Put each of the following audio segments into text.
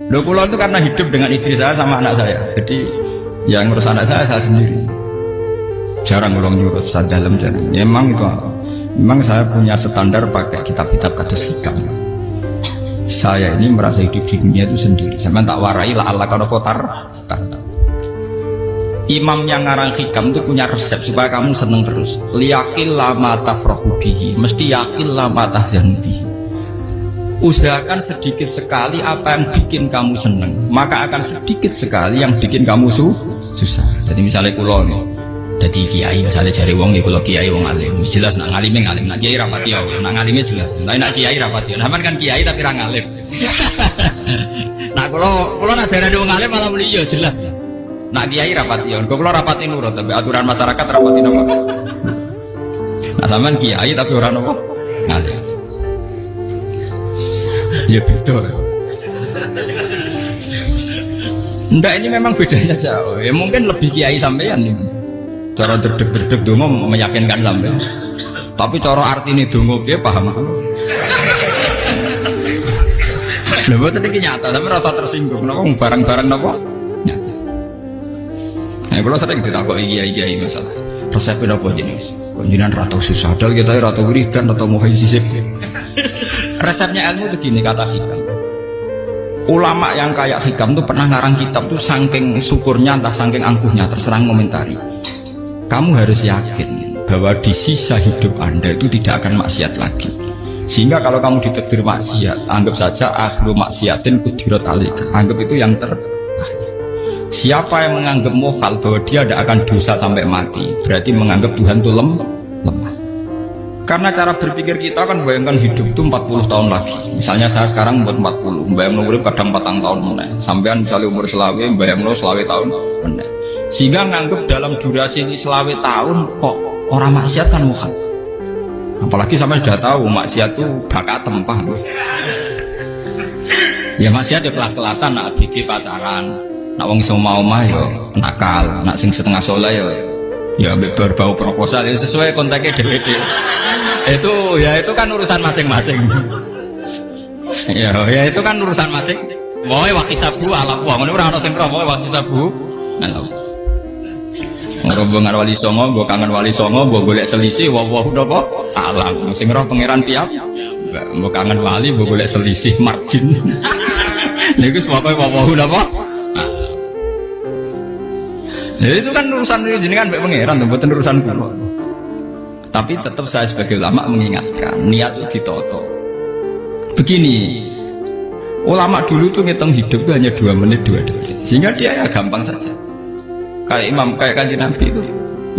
Loh kula itu karena hidup dengan istri saya sama anak saya. Jadi yang ngurus anak saya sendiri. Jarang kula ngurus dalam jarang. Ya, memang saya punya standar pakai kitab-kitab kados hikam. Saya ini merasa hidup di dunia itu sendiri. Sampai tak warai lah Allah kalau kotar. Imam yang ngarang hikam itu punya resep supaya kamu seneng terus. Liyakil lama tafrahu bihi, mesti yakil lama tahzan bihi. Usahakan sedikit sekali apa yang bikin kamu seneng, maka akan sedikit sekali yang bikin kamu susah. Jadi misalnya kulo nih, jadi kiai misalnya cari wong ya kulo kiai wong alim, jelas nak ngalimnya ngalim, nak kiai rapati ya, nak ngalimnya jelas. Tapi nak kiai rapati, namun kan kiai tapi orang ngalim. Nah kulo nak daerah wong alim malah muni ya jelas. Nak kiai rapati ya, kulo rapati nurut, tapi aturan masyarakat rapati nama. Nah sampean kiai tapi orang apa? Ngalim. Ya betul. Ndak ini memang bedanya jauh. Ya mungkin lebih kiai sampean nih. Cara derdek-derdek dongo meyakinkan sampean. Tapi cara artine dongo piye paham aku. Lha boten iki nyata, tapi rasa tersinggung napa barang-barang napa? Nyata. Nah, kalau sering ditakoki kiai-kiai masalah. Resepnya apa jenis? Konjinan rata susah, dal kita rata wiridan atau muhaisisip. Resepnya ilmu itu gini kata hikam. Ulama yang kayak hikam tuh pernah ngarang kitab tuh saking syukurnya entah saking angkuhnya terserang komentari. Kamu harus yakin bahwa di sisa hidup Anda itu tidak akan maksiat lagi. Sehingga kalau kamu ditakdir maksiat, anggap saja akhlu maksiatin kudirat alika. Anggap itu yang terakhir. Siapa yang menganggap mohal bahwa dia tidak akan dosa sampai mati, berarti menganggap Tuhan itu lemah. Karena cara berpikir kita kan bayangkan hidup itu 40 tahun lagi. Misalnya saya sekarang umur 40, bayang umur kadang 4 tahun meneh. Sampean misalnya umur selawe, bayang selawe tahun meneh. Sehingga nganggep dalam durasi ini selawe tahun kok orang maksiat kan mohal. Apalagi sampai sudah tahu maksiat itu bakat tempah. Ya maksiat ya kelas-kelasan, nak bikin pacaran, nak wong iso mau-mau ya nakal, nak sing setengah soleh ya berbau proposal ya sesuai kontaknya DWD. Itu kan urusan masing-masing. Ya itu kan urusan masing. Mau wakisabu ala wong ngono ora ono sing romo wakisabu. Halo. Rombongan wali songo, mbok kangen wali songo, mbok golek selisih wawahu napa? Alam. Sing roh pangeran tiap. Mbok kangen wali, mbok golek selisih margin. Niku pokoke wawahu napa? Ya itu kan urusan jenengan mbek pangeran, mboten urusan kula. Tapi tetap saya sebagai ulama mengingatkan niat itu ditoto. Begini, ulama dulu tuh ngitung hidup itu hanya 2 menit 2 detik, sehingga dia ya gampang saja. Kayak imam, kayak kanjeng Nabi itu,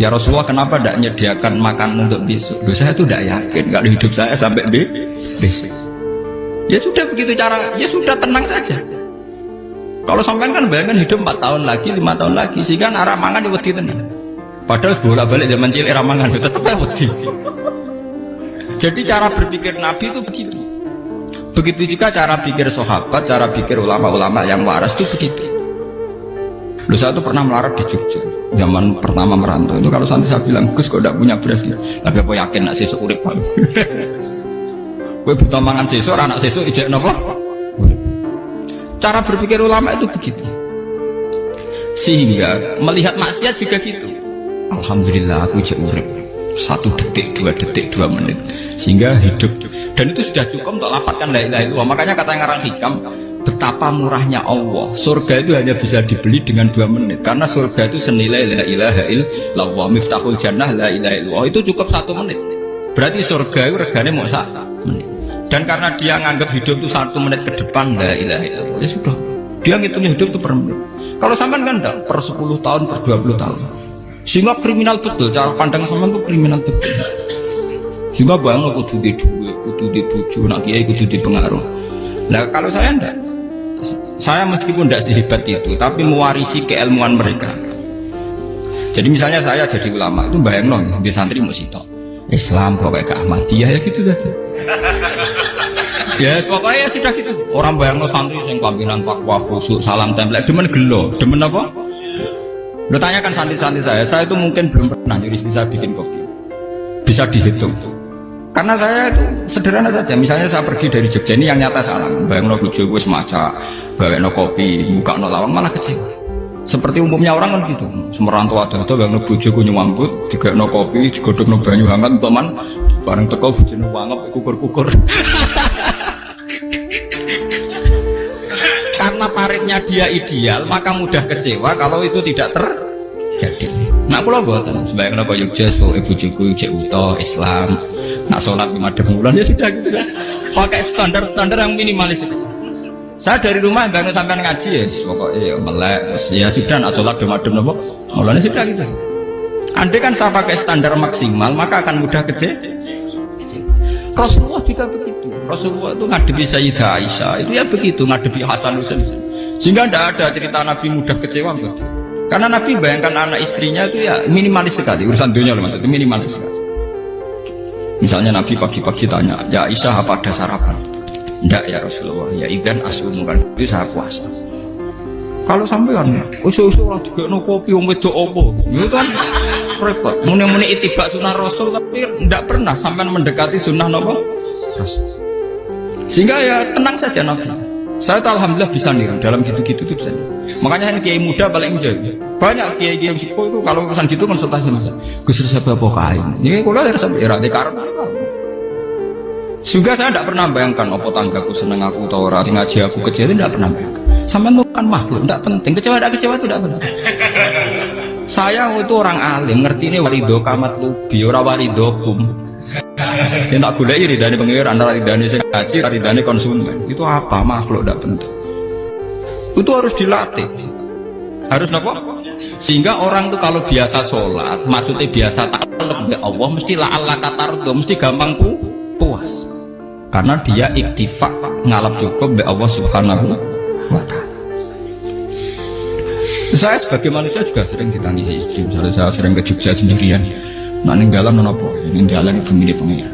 ya Rasulullah kenapa tidak menyediakan makan untuk besok? Loh, saya tuh tidak yakin kalau hidup saya sampai besok. Ya sudah begitu cara, ya sudah tenang saja. Kalau sampean kan bayangkan hidup 4 tahun lagi, 5 tahun lagi, sehingga arah mangan itu wedi tenang. Padahal bolak-balik zaman cilik ramangan itu tetap wedi. Jadi cara berpikir Nabi itu begitu. Begitu juga cara pikir sahabat, cara pikir ulama-ulama yang waras itu begitu. Lalu saya itu pernah melarat di Jogja zaman pertama merantau itu, kalau nanti saya bilang Gus kok tidak punya beras ya, tapi apa yakin nak sesuk urip baru. Gue butuh mangan sesuk, anak sesuk ijek nopo. Cara berpikir ulama itu begitu. Sehingga melihat maksiat juga gitu. Alhamdulillah aku ijek urip 1 detik, 2 detik, 2 menit, sehingga hidup. Dan itu sudah cukup untuk lapatkan la ilaha illallah. Makanya kata ngarang hikam, betapa murahnya Allah. Surga itu hanya bisa dibeli dengan 2 menit. Karena surga itu senilai la ilaha illallah, miftahul jannah la ilaha illallah. Itu cukup 1 menit. Berarti surga itu regane mau 1 menit. Dan karena dia nganggap hidup itu 1 menit ke depan la ilaha illallah, ya sudah. Dia ngitungnya hidup itu per menit. Kalau sampean kan enggak, per 10 tahun, per 20 tahun. Sehingga kriminal betul, cara pandang sampean itu kriminal betul. Sehingga bang kudu di duit, kudu di bojo, nak kiai kudu di pengaruh. Nah kalau saya enggak, saya meskipun tidak sehebat itu, tapi mewarisi keilmuan mereka. Jadi misalnya saya jadi ulama itu bayang non di santri musito Islam pokoknya ke Ahmadiyah ya gitu saja. Ya pokoknya ya sudah gitu. Orang bayang non santri yang kelambinan takwa khusyuk salam tempel, demen gelo, demen apa? Lo tanyakan santri-santri saya itu mungkin belum pernah nyuri istri saya bikin kopi. Bisa dihitung. Karena saya itu sederhana saja. Misalnya saya pergi dari Jogja ini yang nyata salah. Bayang lo bojo gue semaca gawe no kopi, buka no lawang malah kecewa. Seperti umumnya orang kan gitu, semerantau ada gak ngebujo ku nyuambut, digawe no kopi, digodhog no banyu hangat, teman, bareng teko bojone wangep kukur-kukur. Karena tarifnya dia ideal, maka mudah kecewa kalau itu tidak terjadi. Nak kula mboten, sebaik napa Yogya ibu juku cek utuh Islam. Nak sholat 5 bulan ya sudah gitu. Pakai standar yang minimalis. Saya dari rumah bangun sampai ngaji ya, pokoknya melek, ya sudah nak sholat madem napa. Mulanya sudah gitu. Andai kan saya pakai standar maksimal, maka akan mudah kecewa. Rasulullah juga begitu. Rasulullah itu ngadepi Sayyidah Aisyah itu ya begitu, ngadepi Hasan Husain. Sehingga tidak ada cerita Nabi mudah kecewa begitu. Karena Nabi bayangkan anak istrinya itu ya minimalis sekali, urusan dunia loh maksudnya minimalis sekali. Misalnya Nabi pagi-pagi tanya, ya Aisyah apa ada sarapan? Tidak ya Rasulullah, ya idzan asumu kan itu saya puasa. Kalau sampean usul-usul lah juga no kopi wong wedok opo, itu kan repot. Muni-muni itibak sunnah Rasul tapi tidak pernah sampai mendekati sunnah nopo Rasul. Sehingga ya tenang saja Nabi. Saya tuh alhamdulillah bisa nih dalam gitu-gitu tuh bisa. Makanya ini kiai muda paling jago. Banyak kiai-kiai yang sepuh itu kalau urusan gitu konsultasi sama saya. Gus siapa kain? Ini kalau dari sampai era karena juga saya tidak pernah bayangkan apa tanggaku seneng aku atau orang ngaji aku kecil itu tidak pernah bayangkan. Sampai itu kan makhluk, tidak penting. Kecewa tidak kecewa itu tidak penting. Saya itu orang alim, ngerti ini warido kamat lubi, ora waridokum. Yang tak gulai ridani pengiran, ridani saya ngaji, ridani konsumen. Itu apa? Makhluk tidak penting. Itu harus dilatih. Harus apa? Sehingga orang itu kalau biasa sholat, maksudnya biasa takluk ya Allah, mesti la'alla katardo, mesti gampang puas. Karena dia iktifak ngalap cukup be Allah Subhanahu wa ta'ala. Saya sebagai manusia juga sering ditangisi istri. Misalnya saya sering ke Jogja sendirian. Nah ninggalan apa? Ninggalan ibu milih pengira.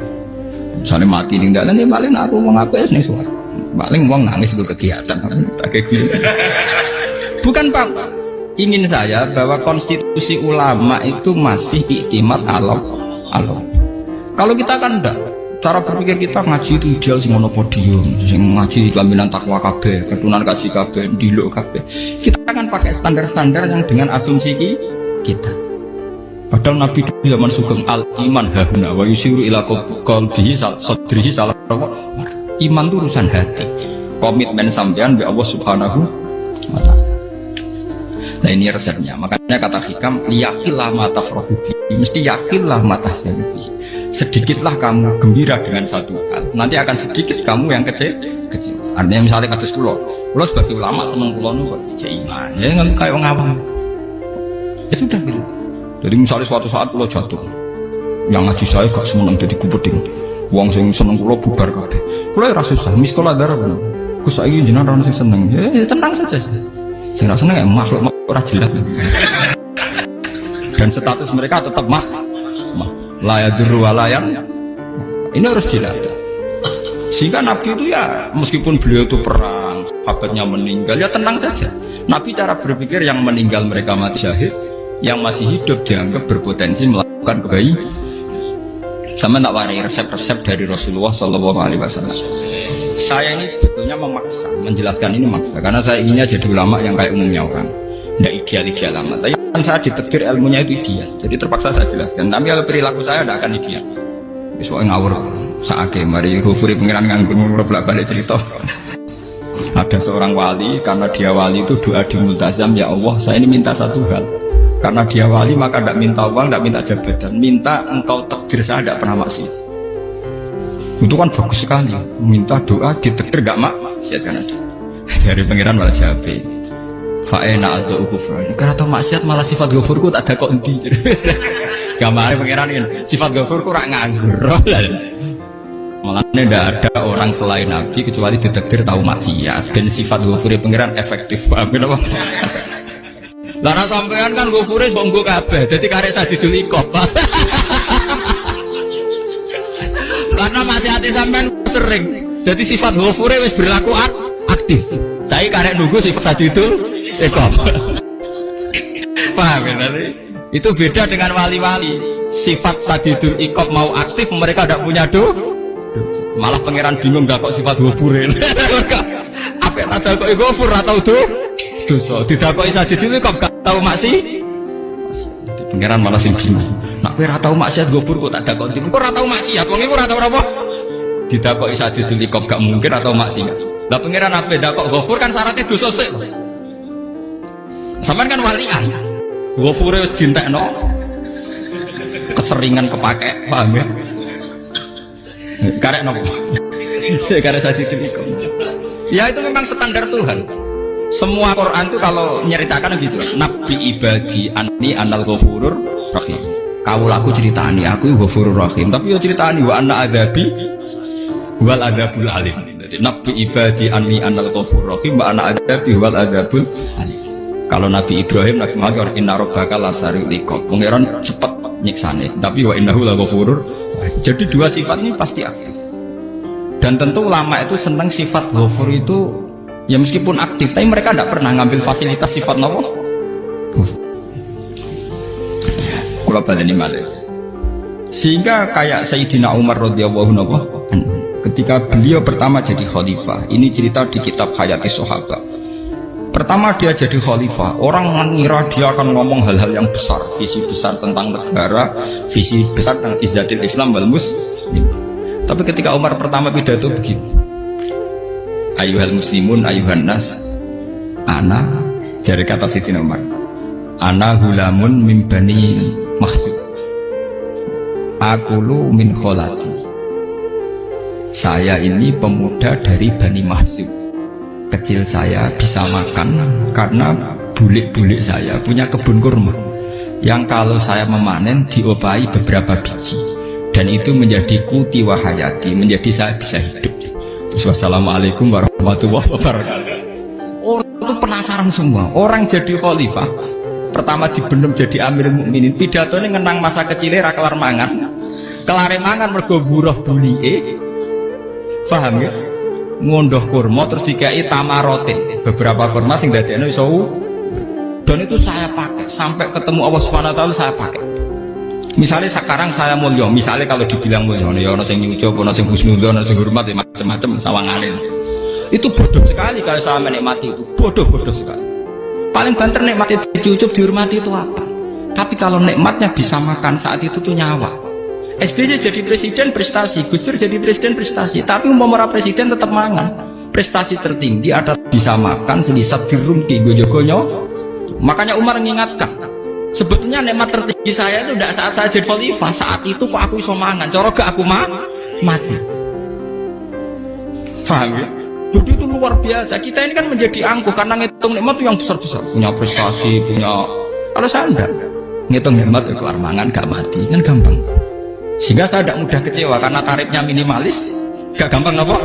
Misalnya mati ninggalan ya paling aku mau ngapain nih suara. Paling uang nangis ke kegiatan. Bukan Pak. Ingin saya bahwa konstitusi ulama itu masih iktimat Allah. Kalau kita kan enggak. Cara berpikir kita ngaji itu ideal sing ono podium, sing ngaji kelaminan takwa kabeh, ketunan kaji kabeh, diluk kabeh. Kita akan pakai standar-standar yang dengan asumsi kita. Padahal Nabi zaman sugeng al iman hahuna wa yusiru ila qalbihi sadrihi salah. Iman itu urusan hati. Komitmen sampean be Allah Subhanahu wa ta'ala. Nah ini resepnya. Makanya kata hikam yakinlah mata frohubi, mesti yakinlah mata sebi. Sedikitlah kamu gembira dengan satu hal, nanti akan sedikit kamu yang kecil. Artinya misalnya kados pulau sebagai ulama seneng pulau nu kok iman, ya nggak kayak orang awam. Ya sudah gitu. Jadi misalnya suatu saat pulau jatuh, yang ngaji saya gak seneng jadi kupeding, uang sing seneng pulau bubar kabeh. Pulau rasa susah, miskola darah benar. Gus saya jenengan orang sing seneng, ya tenang saja. Saya rasa seneng ya makhluk ora jelas. Dan status mereka tetap layaduru walayan. Ini harus dilatih. Sehingga Nabi itu ya meskipun beliau itu perang, sahabatnya meninggal, ya tenang saja. Nabi cara berpikir yang meninggal mereka mati syahid, yang masih hidup dianggap berpotensi melakukan kebaikan. Sama tak warai resep-resep dari Rasulullah SAW. Saya ini sebetulnya memaksa, menjelaskan ini maksa, karena saya inginnya jadi ulama yang kayak umumnya orang, tidak ideal-ideal amat. Tapi kan saya ditekdir ilmunya itu ideal, jadi terpaksa saya jelaskan. Tapi kalau perilaku saya tidak akan ideal. Soalnya ngawur, saatnya mari hufuri pengiran nganggur balik cerita. Ada seorang wali, karena dia wali itu doa di multazam, ya Allah saya ini minta satu hal. Karena dia wali maka tidak minta uang, tidak minta jabatan, minta engkau takdir saya tidak pernah maksiat. Itu kan bagus sekali, minta doa ditakdir gak maksiat kan ada. Dari pengiran malah Syafi'i. Fa'ena atau ukufran. Karena tahu maksiat malah sifat ghafurku tak ada kok endi. Gambarnya pengiran ini sifat ghafurku rak nganggur. Makanya tidak ada orang selain Nabi kecuali ditakdir tahu maksiat. Dan sifat ghafurnya pengiran efektif. Paham apa? Lara sampean kan ghafure wong nggo kabeh. Dadi karek sadidul ikop. Karena maksiate sampean sering. Jadi sifat ghafure wis berlaku aktif. Saya karek nunggu sifat sadidul ikop. Paham ya tadi? Itu beda dengan wali-wali. Sifat sadidul ikop mau aktif, mereka tidak punya malah pangeran bingung gak kok sifat ghafure. Apa tak dakoki ghafur ora tau dosa. Didakoki Sadid iki kok gak tau maksi. Pangeran malah sing bingung. Nak kowe ora tau maksiat ghafur kok tak dakoki. Kok ora tau maksiat, wong iku ora tau apa? Didakoki Sadid iki kok gak mungkin atau maksiat. Lah pangeran ape dakok ghafur kan syaratnya dosa sik. Sampeyan kan walian. Ghafure wis dientekno. Keseringan kepake, paham ya? Karek nopo? Karek Sadid iki. Ya itu memang standar Tuhan. Semua Quran itu kalau nyeritakan gitu, Nabi ibadi anni anal ghafurur rahim. Kawulaku ceritani aku ghafurur rahim, tapi yo ceritani wa anna adzabi wal adzabul alim. Jadi Nabi ibadi anni anal ghafurur rahim wa anna adzabi wal adzabul alim. Kalau Nabi Ibrahim Nabi Muhammad inna rabbaka lasari'ul iqab. Pangeran cepat nyiksane, tapi wa innahu laghafurur. Jadi dua sifat ini pasti aktif. Dan tentu ulama itu senang sifat ghafur itu ya meskipun aktif, tapi mereka tidak pernah ngambil fasilitas sifat nopo. Kalau baleni malih. Sehingga kayak Sayyidina Umar radhiyallahu anhu ketika beliau pertama jadi khalifah, ini cerita di kitab Hayati Sahabat. Pertama dia jadi khalifah, orang mengira dia akan ngomong hal-hal yang besar, visi besar tentang negara, visi besar tentang izzatil Islam wal muslim. Tapi ketika Umar pertama pidato begini, ayuhal muslimun ayuhan nas, ana, dari kata Sayyidina Umar, ana hulamun min bani Mahsud, akulu min kholati. Saya ini pemuda dari Bani Mahsud. Kecil saya bisa makan karena bulik-bulik saya punya kebun kurma yang kalau saya memanen diopahi beberapa biji, dan itu menjadi kuti wahayati, menjadi saya bisa hidup. Wassalamualaikum warahmatullahi wabarakatuh. Orang itu penasaran semua. Orang jadi khalifah pertama dibenem jadi Amirul Mukminin, pidatonya ngenang masa kecilnya ra kelar mangan, kelare mangan mergo buruh bulike, paham ya? Ngondoh kurma terus dikai tamarotin, beberapa kurma sing dadekno iso. Dan itu saya pakai sampai ketemu Allah Subhanahu wa taala, saya pakai. Misalnya sekarang saya mulia, misalnya kalau dibilang mulia, ya ono sing nyucup, ono sing husnudzon, ono sing hormat, ya macam-macam sawangane. Itu bodoh sekali kalau saya menikmati itu, bodoh sekali. Paling banter nikmati dicucup, dihormati itu apa? Tapi kalau nikmatnya bisa makan saat itu tuh nyawa. SBY jadi presiden prestasi, Gus Dur jadi presiden prestasi, tapi umpama presiden tetap mangan. Prestasi tertinggi ada bisa makan sedisat dirumki gojo-gojo. Makanya Umar mengingatkan, sebetulnya nikmat tertinggi saya itu tidak saat saya jadi khalifah, saat itu kok aku iso mangan, cara gak aku mati. Paham ya? Jadi itu luar biasa. Kita ini kan menjadi angkuh karena ngitung nikmat itu yang besar-besar, punya prestasi, punya. Kalau saya enggak ngitung nikmat kelar mangan gak mati, kan gampang. Sehingga saya tidak mudah kecewa karena tarifnya minimalis, gak gampang apa?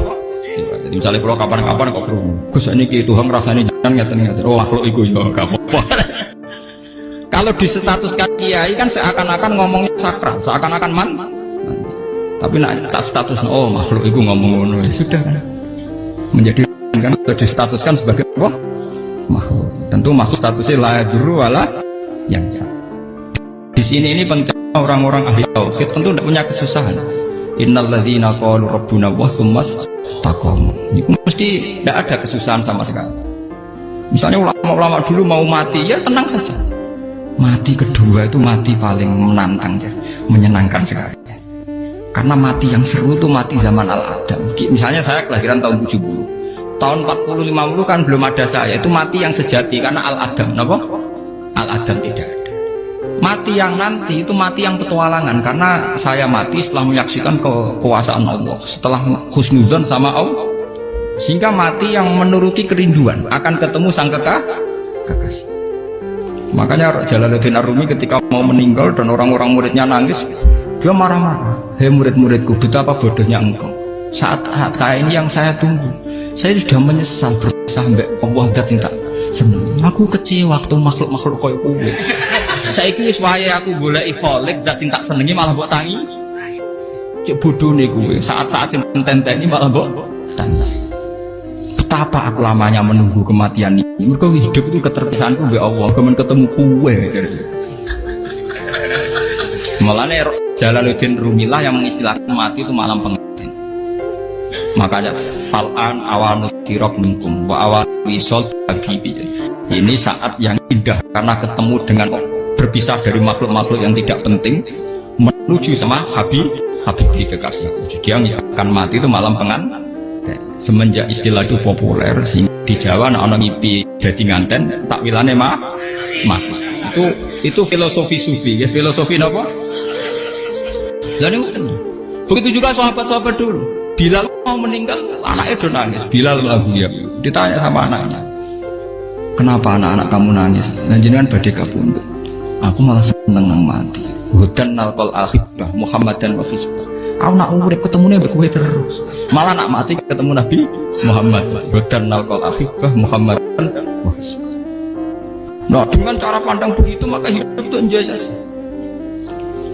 Jadi misalnya kalau kapan-kapan kok Gus ini Tuhan rasanya jangan ngeten-ngeten. Oh makhluk itu ya gak apa-apa. Kalau di status kiai kan seakan-akan ngomongnya sakral, seakan-akan mati. Tapi nak tak status oh makhluk itu ngomong ya sudah kan. Menjadi kan distatuskan sebagai apa? Makhluk. Tentu makhluk statusnya la yadurru wala yanfa. Di sini ini penting. Orang-orang ahli tauhid tentu tidak punya kesusahan. Innalladzina qalu rabbuna wa tsummas taqamu. Itu mesti tidak ada kesusahan sama sekali. Misalnya ulama-ulama dulu mau mati ya tenang saja. Mati kedua itu mati paling menantang ya, menyenangkan sekali. Karena mati yang seru itu mati zaman Al-Adam. Misalnya saya kelahiran tahun 70. Tahun 40-50 kan belum ada saya. Itu mati yang sejati karena Al-Adam. Kenapa? Al-Adam tidak ada. Mati yang nanti itu mati yang petualangan, karena saya mati setelah menyaksikan kekuasaan Allah, setelah husnudzon sama Allah, sehingga mati yang menuruti kerinduan akan ketemu sang kekasih. Makanya Jalaluddin Ar-Rumi ketika mau meninggal dan orang-orang muridnya nangis, dia marah-marah. Hei murid-muridku, betapa bodohnya engkau. Saat kayak ini yang saya tunggu, saya sudah menyesal berusaha sampai Allah dat cinta. Aku kecewa waktu makhluk-makhluk koyo kowe. Saiki wis wayahe aku goleki kholik dat cinta senengi malah mbok tangi. Cek bodone kowe, saat-saat sing tenteni malah mbok tangi. Betapa aku lamanya menunggu kematian ini. Mergo hidup itu keterpisahanku mbek Allah, kemen ketemu kowe. Mulane Jalaluddin Rumilah yang mengistilahkan mati itu malam pengantin. Makanya fal'an awal nusirok minkum wa awal wisol habibi. Ini saat yang indah karena ketemu dengan berpisah dari makhluk-makhluk yang tidak penting menuju sama Habib kekasih. Jadi dia misalkan mati itu malam pengantin. Semenjak istilah itu populer di Jawa anak ngipi jadi nganten takwilane mati. Itu filosofi sufi ya, filosofi apa? Lalu begitu juga sahabat-sahabat dulu. Bilal mau meninggal, anaknya udah nangis. Bilal lagu ya. Ditanya sama anaknya, kenapa anak-anak kamu nangis? Dan jenengan badai kabundut. Aku malah seneng nang mati. Hudan nalkol akhibah Muhammad dan wakisbah. Aku nak urip ketemunya berkuih terus. Malah nak mati ketemu Nabi Muhammad. Hudan nalkol akhibah Muhammad dan wakisbah. Nah dengan cara pandang begitu maka hidup itu enjoy saja.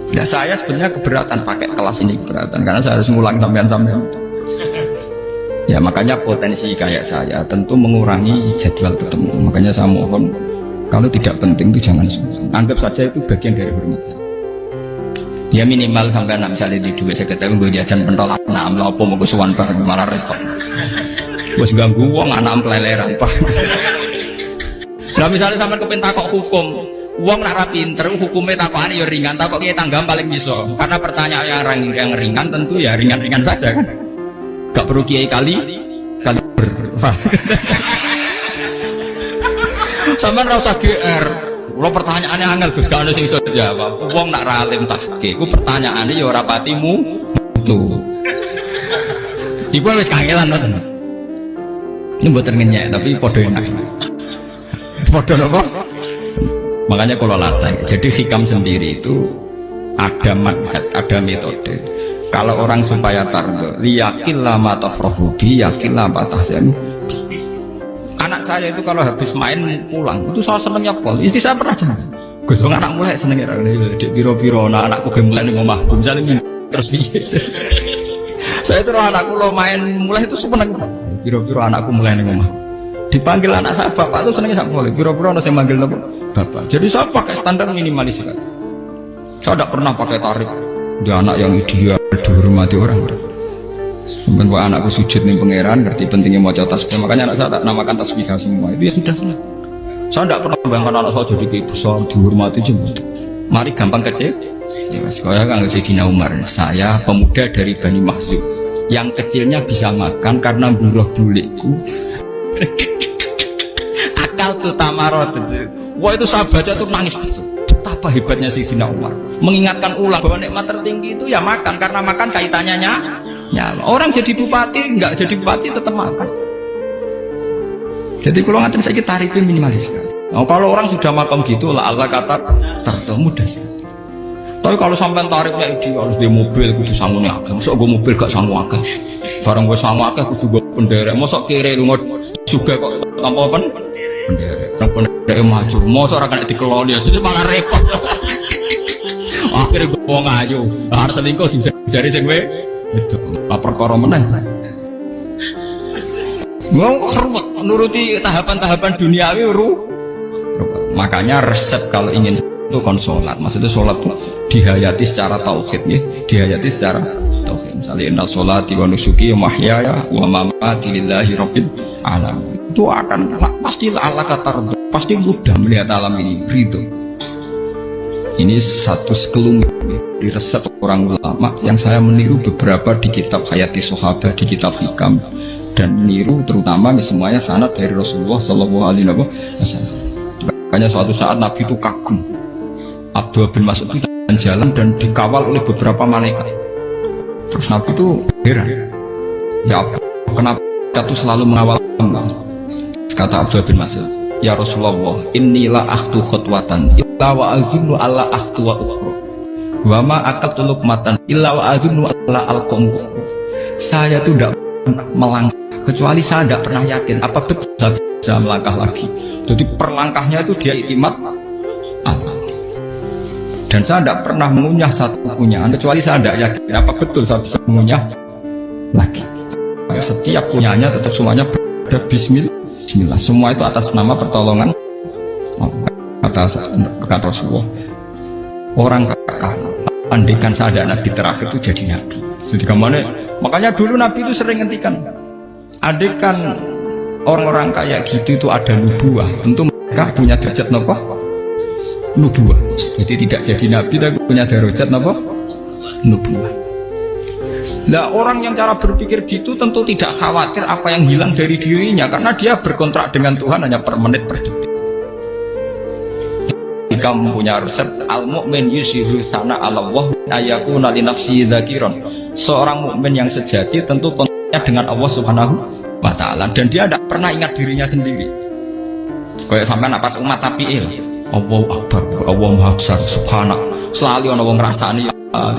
Ya saya sebenarnya keberatan pakai kelas ini, keberatan karena saya harus ngulang sampean-sampean. Ya makanya potensi kayak saya tentu mengurangi jadwal ketemu. Makanya saya mohon kalau tidak penting itu jangan sungkan. Anggap saja itu bagian dari hormat saya. Ya minimal sampai anak misalnya di dua saya ketemu gue jajan pentolan enam lopo mau kesuwan bareng malah repot. Bos ganggu uang anak peleleran pak. Nah misalnya sampai kepen takok hukum, uang nak pinter hukumnya takokane ya ringan, takok kiai tanggam paling bisa. Karena pertanyaan yang ringan tentu ya ringan-ringan saja kan. Gak perlu kiai kali ber. Sampai rasa GR. Kalau pertanyaannya angel Gus gak ada sing iso jawab. Wong nak ra alim tahqiq, ku pertanyaane ya ora patimu tuh. Iku wis kangelan ngoten. Ini mboten ngenyek tapi padha enak. Padha napa? Makanya kalau latih. Jadi hikam sendiri itu ada manhaj, ada metode. Kalau orang supaya tardo, yakin lama tafrahu bi, yakin lama tahzanu. Anak saya itu kalau habis main pulang itu saya senengnya pol. Istri saya pernah jangan. Gus bang anak mulai senengnya dek biro-biro, anakku gemulai nih ngomah, misalnya terus biye. Saya itu anakku lo main mulai itu seneng. Biro-biro anakku mulai nih ngomah. Dipanggil anak saya bapak itu senengnya sak boleh. Biro-biro anak saya manggil bapak. Jadi saya pakai standar minimalis kan. Saya tidak pernah pakai tarif. Dia anak yang ideal dihormati orang-orang. Membuat anakku sujud nih pangeran, ngerti pentingnya mau tasbih. Makanya anak saya tak namakan tasbih semua. Itu ya sudah selesai. Saya tidak pernah bayangkan anak saya jadi kayak besar dihormati jemput. Mari gampang kecil. Ya mas, saya kan Sayyidina Umar. Saya pemuda dari Bani Mahzub. Yang kecilnya bisa makan karena buruh bulikku. Akal tuh tamarot. Wah itu saya baca tuh nangis betul. Betapa hebatnya Sayyidina Umar. Mengingatkan ulang bahwa nikmat tertinggi itu ya makan karena makan kaitannya ya, orang jadi bupati, enggak jadi bupati tetap makan. Jadi kalau ngantin saya tarifnya minimalis kan. Nah, kalau orang sudah makan gitu lah Allah kata tertentu mudah sih. Tapi kalau sampai tarifnya itu harus di mobil kudu sanggungnya agak. Masuk gue mobil gak sanggup agak. Barang gue sanggup agak kudu gue penderek. Masuk kiri lu juga kok tanpa penderek. Yang penderek maju. Masuk orang kena dikeloli ya. Jadi malah repot. Akhirnya gue mau ngaju. Harus selingkuh dijari sing we. Itu lapor koro menang. Mau hormat nuruti tahapan-tahapan duniawi makanya resep kalau ingin itu konsolat. Maksudnya sholat itu dihayati secara tauhid ya, dihayati secara tauhid. Misalnya inna sholati wa nusuki wa mahyaya wa mamati lillahi rabbil alamin. Itu akan pasti Allah kata pasti mudah melihat alam ini ridho. Ini satu sekelumit di resep orang ulama yang saya meniru beberapa di kitab Hayati Sahabat, di kitab Hikam, dan meniru terutama semuanya sanad dari Rasulullah Shallallahu Alaihi Wasallam. Makanya suatu saat Nabi itu kagum. Abdullah bin Mas'ud itu jalan dan dikawal oleh beberapa malaikat. Terus Nabi itu heran. Ya kenapa kita tuh selalu mengawal hamba? Kata Abdullah bin Mas'ud, ya Rasulullah, inilah akhtu khutwatan illa wa azunnu alla akhtu wa ukhra wa ma akatu luqmatan illa wa azunnu alla alqam ukhra. Saya itu tidak melangkah kecuali saya tidak pernah yakin apa betul saya bisa melangkah lagi. Jadi perlangkahnya itu dia iktimat Allah. Dan saya tidak pernah mengunyah satu punyaan kecuali saya tidak yakin apa betul saya bisa mengunyah lagi. Setiap punyanya tetap semuanya berada Bismillah. Semua itu atas nama pertolongan kata Rasulullah. Orang kakak andikan saya ada nabi terakhir itu jadi nabi. Jadi kemana? Makanya dulu nabi itu sering ngentikan Andai kan orang-orang kayak gitu itu ada nubuah, tentu mereka punya derajat napa? Nubuah. Jadi tidak jadi nabi tapi punya derajat napa? Nubuah. Nah, orang yang cara berpikir gitu tentu tidak khawatir apa yang hilang dari dirinya, karena dia berkontrak dengan Tuhan hanya per menit per detik. Jika mempunyai resep al-mu'min yusiru sana Allah ayakuna li nafsi dzakiron. Seorang mukmin yang sejati tentu kontraknya dengan Allah Subhanahu wa taala, dan dia tidak pernah ingat dirinya sendiri. Kayak sampean pas umat tapiil, Allahu Akbar, Allah Maha Besar, subhanallah. Selalu ana wong ngrasani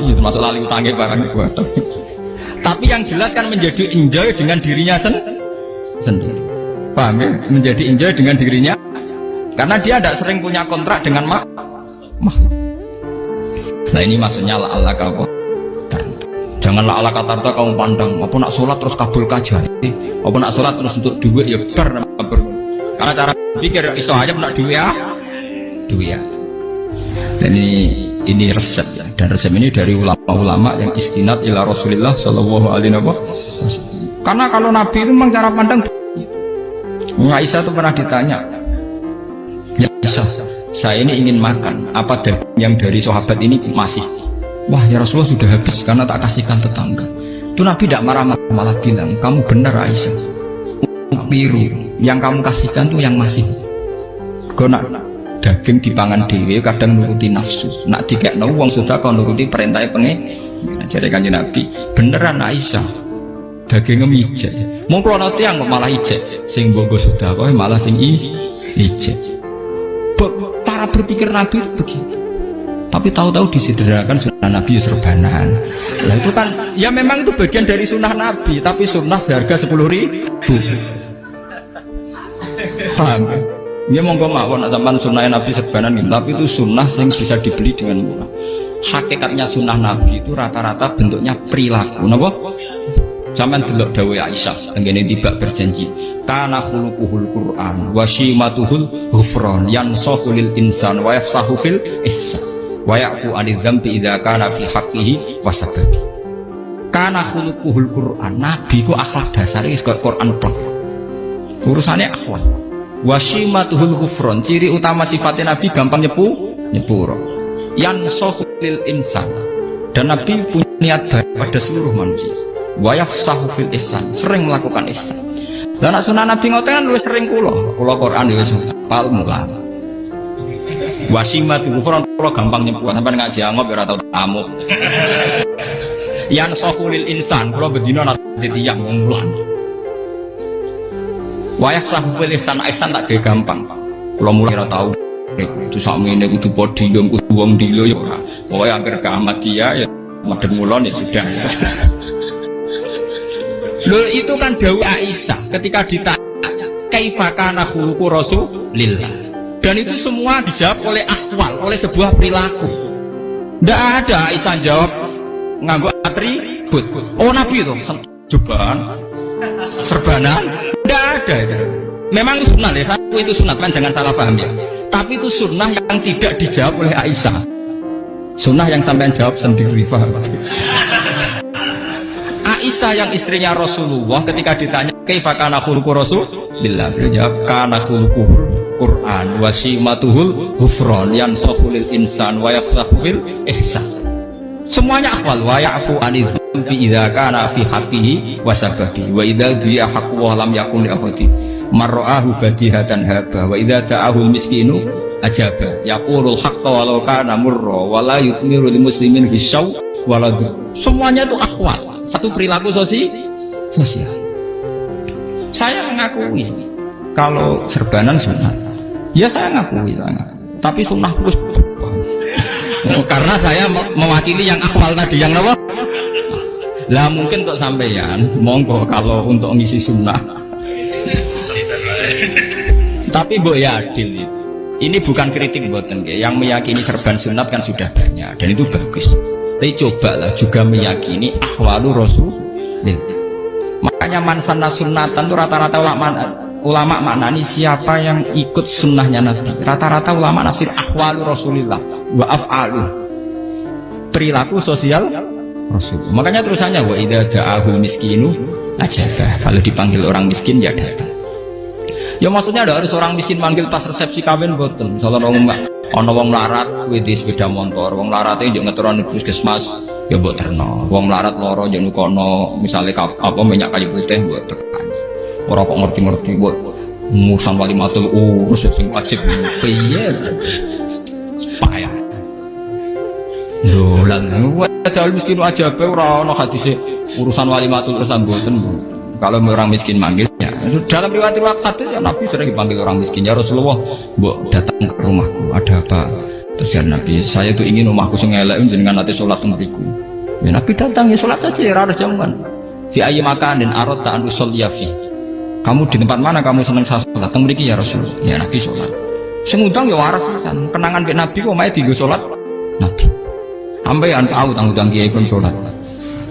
itu masuk lali utange barang buat. Tapi yang jelas kan menjadi enjoy dengan dirinya sendiri. Paham ya? Menjadi enjoy dengan dirinya, karena dia tidak sering punya kontrak dengan makhluk. Nah ini maksudnya Allah kau. Janganlah Allah kata kamu pandang, apa nak sholat terus kabul kajar, apa nak sholat terus untuk duit ya karena cara pikir iso aja nak duit ya. Dan ini resep ya, dan resep ini dari ulama-ulama yang istinad ila Rasulillah Shallallahu Alaihi Wasallam. Karena kalau Nabi itu memang cara pandang. Aisyah itu pernah ditanya, ya Aisyah, saya ini ingin makan, apa yang dari sahabat ini masih? Wah ya Rasulullah sudah habis karena tak kasihkan tetangga. Itu Nabi tidak marah-marah, malah bilang, kamu benar Aisyah, biru yang kamu kasihkan tuh yang masih. Kau nak daging dipangan dewe kadang nuruti nafsu, nak dikekno wong sudah kau nuruti perintah pengen. Jadi Kanjeng Nabi beneran Aisyah dagingnya mijek, mau kalau nanti yang malah ijek, sing bogo sudah kau malah sing ijek. Cara berpikir Nabi itu begitu. Tapi tahu-tahu disederhanakan sunnah Nabi serbanan. Lah itu kan ya memang itu bagian dari sunnah Nabi, tapi sunnah seharga 10.000. Paham? Ya monggo mawon sampean sunnah Nabi serbanan gitu, tapi itu sunnah yang bisa dibeli dengan murah. Hakikatnya sunnah Nabi itu rata-rata bentuknya perilaku. Napa? Sampeyan delok dawuh Aisyah tengene tiba berjanji, kana khuluquhul Qur'an wa shimatuhul ghufran yansahu lil insan wa yafsahu fil ihsan wa ya'fu 'anil dzambi idza kana fi haqqihi wa sababi. Kana khuluquhul Qur'an, Nabi ku akhlak dasare wis kaya Quran plek. Urusane akhlak. Wasimatuhul ghufron, ciri utama sifatnya Nabi gampang nyepuro. Yansahu lil insan, dan Nabi punya niat baik pada seluruh manusia. Wa yafsahu fil ihsan, sering melakukan ihsan. Dan sunnah Nabi ngoten kan luwih sering kula Quran ya wis hafal mulane. Wasimatul ghufron kula gampang nyepuro, sampeyan ngaji angop ora tau tamu. Yansahu lil insan, kula bedina nate tiyang mulan. Wayah sahufil ihsan tak gawe gampang. Kula mulai ora tau itu sakmene kudu podium kudu wong dilo ya ora. Pokoke anggere kiamat dia ya madhep mulon ya sudah. Lho itu kan dawuh Aisyah ketika ditanya kaifa kana khuluqu Rasulillah. Dan itu semua dijawab oleh ahwal, oleh sebuah perilaku. Ndak ada Aisyah jawab nganggo atribut. Oh Nabi itu jubahan serbanan. Tidak ada itu. Memang itu sunnah ya, satu itu sunnah kan, jangan salah paham ya. Tapi itu sunnah yang tidak dijawab oleh Aisyah. Sunnah yang sampean jawab sendiri, paham? Aisyah yang istrinya Rasulullah ketika ditanya kaifa kana khuluqu Rasulillah, beliau jawab kana khuluquhul Qur'an wa simatuhul ghufran yansahu lil insan wa yafsahu fil ihsan. Semuanya akhwal wa ya'fu 'anil dzambi idza kana fi haqqihi wa sababi wa idza dia haqqu wa lam yakun li ahadi marra'ahu badihatan haba wa idza ta'ahul miskinu ajaba yaqulul haqqa walau kana murra wa la yutmiru lil muslimin hisaw wala. Semuanya itu akhwal, satu perilaku sosial. Saya mengakui kalau serbanan sunnah, ya saya ngakui, tapi sunnah terus karena saya mewakili yang akhwal tadi, yang apa? Lah mungkin untuk sampeyan, monggo kalau untuk ngisi sunnah. Tapi mbok ya adil. Ini bukan kritik mboten nggih. Yang meyakini serban sunat kan sudah banyak dan itu bagus. Tapi cobalah juga meyakini akhwalu Rasulillah. Makanya man sanna sunnatan itu rata-rata ulama maknani siapa yang ikut sunnahnya Nabi. Rata-rata ulama nafsir akhwalu Rasulillah wa af'alu, perilaku sosial Rasul. Makanya terusannya wa idza ja'ahul miskinu ajabah. Kalau dipanggil orang miskin ya datang. Ya maksudnya ada harus orang miskin manggil pas resepsi kawin boten. Misalnya ono wong melarat kuwi di sepeda motor, wong melarat yo ngeturun puskesmas ya mbok terno. Wong melarat loro yo nukono misale apa minyak kayu putih mbok tekan. Ora kok ngerti-ngerti mbok musan walimatul urus sing wajib piye. Payah. Lho lan padahal miskin aja pe ora ono hadise urusan walimatul urus mboten. Kalau orang miskin manggil ya, dalam riwayat hadis ya Nabi sering dipanggil orang miskin. Ya Rasulullah, mbok datang ke rumahku, ada apa? Terus ya Nabi, saya tuh ingin rumahku sing elek jenengan nanti sholat temeriku. Ya Nabi datang ya sholat saja ya harus jaman. Fi ayyi makanin aradta an usolliya fi. Kamu di tempat mana kamu seneng sholat temriki ya Rasulullah. Ya Nabi sholat. Sing ngundang ya waras pisan. Kenangan mek Nabi kok mae dienggo sholat Nabi. Ampean tahu tanggung kiai kon sholat.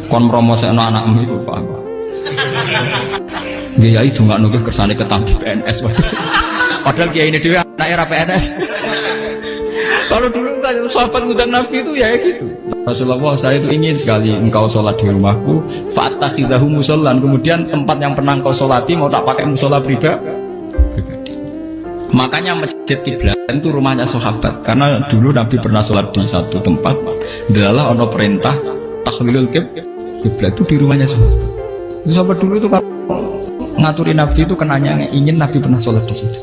Kon mromosekno anakmu iku Pak. Dia itu nggak nunggu kersane ketampi PNS. Padahal kiai ini dia anak era PNS. Kalau dulu kan sahabat ngundang Nabi itu ya gitu. Rasulullah, saya itu ingin sekali engkau sholat di rumahku. Fa'takhidahu musollan. Kemudian tempat yang pernah engkau sholati mau tak pakai musola pribadi. Makanya masjid kiblat itu rumahnya sahabat. Karena dulu Nabi pernah sholat di satu tempat. Adalah ono perintah takhlilul kiblat itu di rumahnya sahabat. Sahabat dulu itu kalau ngaturin Nabi itu kenanya ingin Nabi pernah sholat di situ.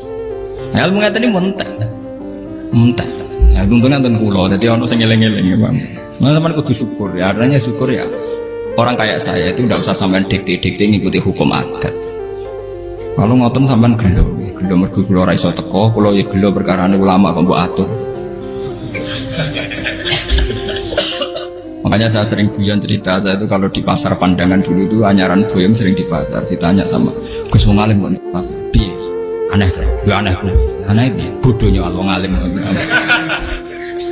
Nah, ilmu ngeten ini mentek. Ya untungnya ten kula, jadi ono sing eling-eling ya, Bang. Nah, teman kudu syukur ya. Artinya syukur ya. Orang kayak saya itu tidak usah sampean dikte-dikte ngikuti hukum adat. Kalau ngoten sampean gelo mergo kula ora iso teko, kula ya gelo perkarane ulama kok mbok atur. Makanya saya sering guyon cerita, saya itu kalau di pasar Pandangan dulu itu anyaran boyong sering di pasar, ditanya sama Gus wong alim kok pasar, piye? Aneh tuh, ya aneh tuh, aneh piye? Bodohnya wong alim.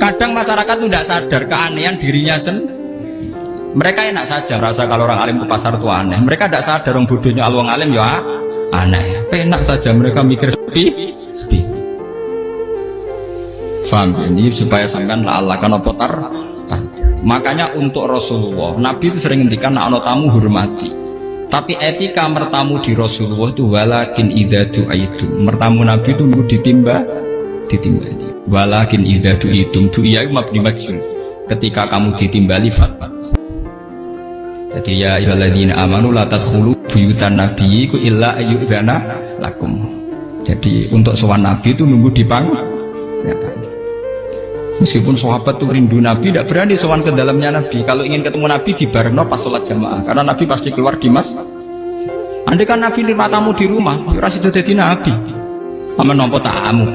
Kadang masyarakat itu tidak sadar keanehan dirinya sendiri. Mereka enak saja rasa kalau orang alim ke pasar itu aneh. Mereka tidak sadar orang bodohnya wong alim ya aneh. Enak saja mereka mikir sepi. Faham ini supaya sampean Allah kan apa tar. Makanya untuk Rasulullah, Nabi itu sering ngendikan nak ana tamu hormati. Tapi etika mertamu di Rasulullah itu walakin idza du'aitum. Mertamu Nabi itu nunggu ditimba. Walakin idza du'itum du'iya mabni majhul. Ketika kamu ditimbali fatwa. Jadi ya ayyuhalladzina amanu la tadkhulu buyutan nabiyyi illa ayyudzana lakum. Jadi untuk sowan Nabi itu nunggu dipang. Meskipun sahabat tuh rindu Nabi, tidak berani sowan ke dalamnya Nabi. Kalau ingin ketemu Nabi di bareng pas sholat jamaah, karena Nabi pasti keluar di mas. Andai kan Nabi nerima tamu di rumah, ya sido dadi Nabi. Aman nampa tamu.